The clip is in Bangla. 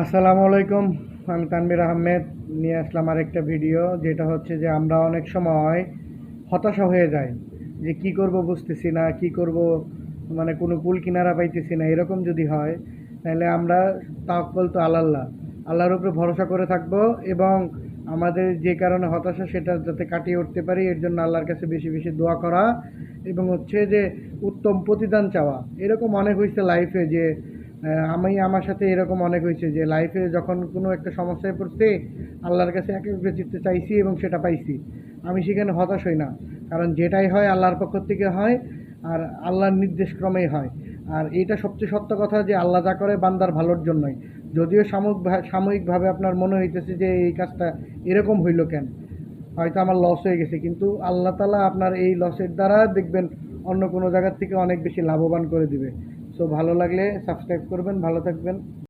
আসসালামু আলাইকুম। আমি তানভীর আহমেদ নিয়ে আসলাম আরেকটা ভিডিও, যেটা হচ্ছে যে আমরা অনেক সময় হতাশা হয়ে যাই যে কি করব বুঝতেছি না, কি করব মানে কোনো কুল কিনারা পাইতেছি না। এরকম যদি হয় তাহলে আমরা তাওয়াক্কুল তো আল্লাহ, আল্লাহর উপরে ভরসা করে থাকব এবং আমাদের যে কারণে হতাশা সেটা যাতে কাটিয়ে উঠতে পারি এর জন্য আল্লাহর কাছে বেশি বেশি দোয়া করা এবং হচ্ছে যে উত্তম প্রতিদান চাওয়া। এরকম অনেক হয়েছে লাইফে যে আমি আমার সাথে এরকম অনেক হয়েছে যে লাইফে যখন কোনো একটা সমস্যায় পড়ছি আল্লাহর কাছে একাগ্র চিত্তে চাইছি এবং সেটা পাইছি। আমি সেখানে হতাশ হই না, কারণ যেটাই হয় আল্লাহর পক্ষ থেকে হয় আর আল্লাহর নির্দেশক্রমেই হয়। আর এটা সবচেয়ে সত্য কথা যে আল্লাহ যা করে বান্দার ভালোর জন্যই। যদিও সাময়িকভাবে আপনার মনে হইতেছে যে এই কাজটা এরকম হইল কেন, হয়তো আমার লস হয়ে গেছে, কিন্তু আল্লাহ তাআলা আপনার এই লসের দ্বারা দেখবেন অন্য কোনো জায়গার থেকে অনেক বেশি লাভবান করে দিবে। সো ভালো লাগলে সাবস্ক্রাইব করবেন, ভালো থাকবেন।